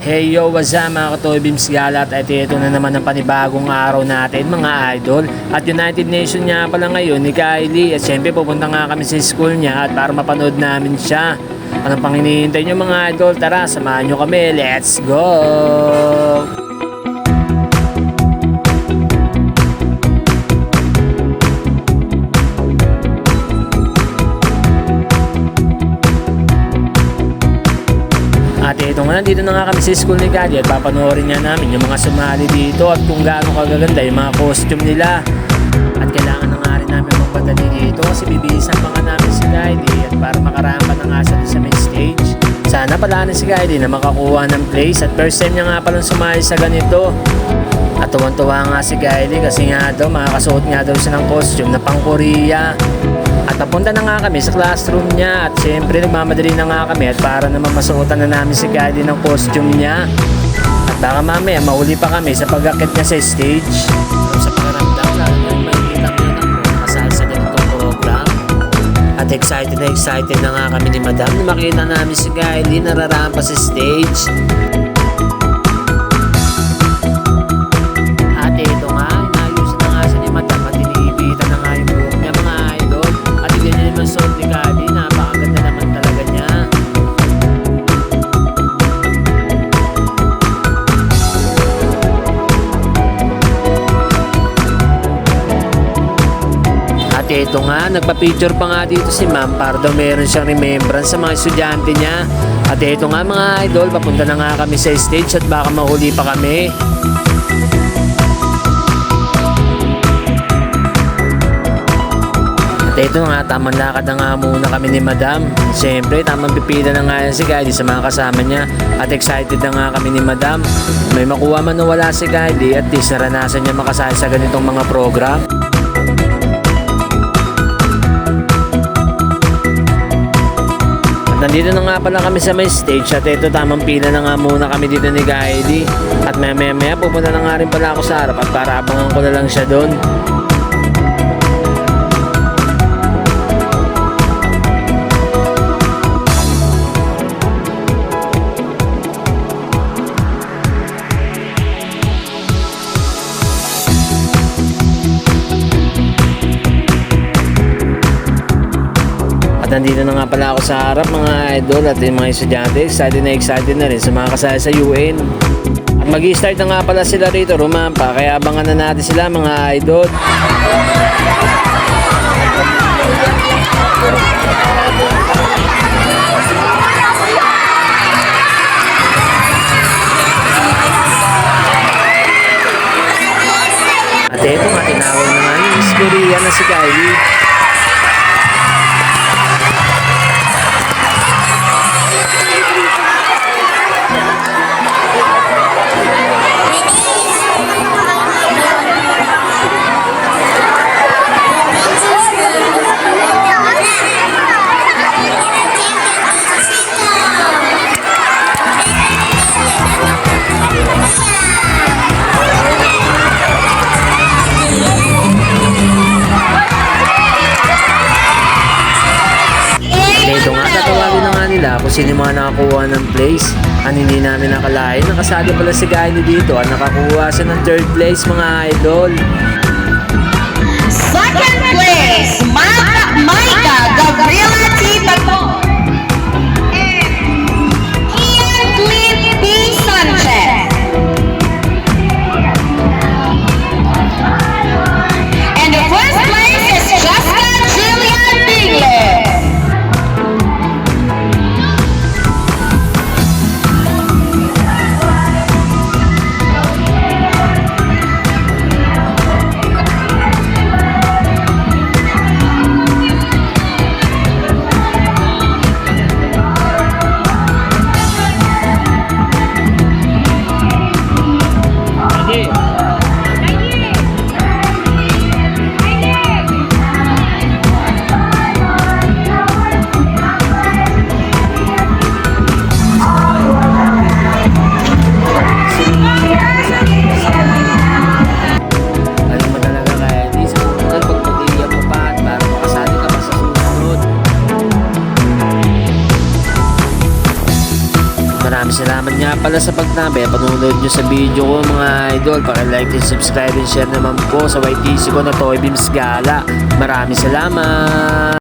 Hey yo, what's up mga Katoy Beams Galat? At ito na naman ang panibagong araw natin mga idol. At United Nation niya pala ngayon ni Kylie. At syempre pupunta nga kami sa school niya at para mapanood namin siya. Anong pang hinihintay niyo mga idol? Tara, samahan niyo kami. Let's go! At ito nga, nandito na nga kami sa school ni Kylie at papanoorin nga namin yung mga sumali dito at kung gaano kagaganda yung mga costume nila. At kailangan na nga rin namin magpadali dito kasi bibilisan pa nga namin si Kylie at para makarampa na nga sa main stage. Sana pala si Kylie na makakuha ng place at first time niya nga palang sumali sa ganito. At tuwang-tuwa nga si Kylie kasi nga daw makakasuot nga daw siya ng costume na pang Korea. At napunta na nga kami sa classroom niya at syempre nagmamadali na nga kami at para naman masuotan na namin si Kylie ng costume niya. At baka mamaya mahuli pa kami sa pag-akit niya sa stage. Sa pakaramdam na makikita mo na kasal sa ganitong program. At excited na nga kami ni Madam na makita namin si Kylie nararampa sa stage. At ito nga, inayusin na nga siya ni Madam at iniibitan na nga yung buhok niya mga idol. At ganyan naman suot ni Kylie, napakaganda naman talaga niya. At ito nga, nagpa-picture pa nga dito si Ma'am para daw meron siyang remembrance sa mga estudyante niya. At ito nga mga idol, papunta na nga kami sa stage at baka mahuli pa kami. At ito nga, tamang lakad na nga muna kami ni Madam. Siyempre, tamang pipila na nga yan si Kylie sa mga kasama niya. At excited na nga kami ni Madam. May makuha man o wala si Kylie, at least naranasan niya makasali sa ganitong mga program. At nandito na nga pala kami sa may stage at ito tamang pila na nga muna kami dito ni Kylie. At maya pupunta na nga rin pala ako sa harap at para abangan ko na lang siya doon. At nandito na nga pala ako sa harap mga idol at yung mga estudyante excited na rin sa mga kasali sa UN. At mag-i-start na nga pala sila rito rumampa kaya abangan na natin sila mga idol. At ito nga tinawag na nga yung Miss Korea na si Kylie. Kung sino mga nakakuha ng place. Ang hindi namin nakalain, nakasali pala si Kylie dito at nakakuha siya ng 3rd place mga idol. Second place, Maika Gabriela T. Bato and Ian Clint B. Sanchez. And the first place is Jessica Julian Bigler. pala sa pagtabay, panunod nyo sa video ko mga idol. Paki-like and subscribe and share naman po sa YTC ko na Toy Beams Gala. Maraming salamat!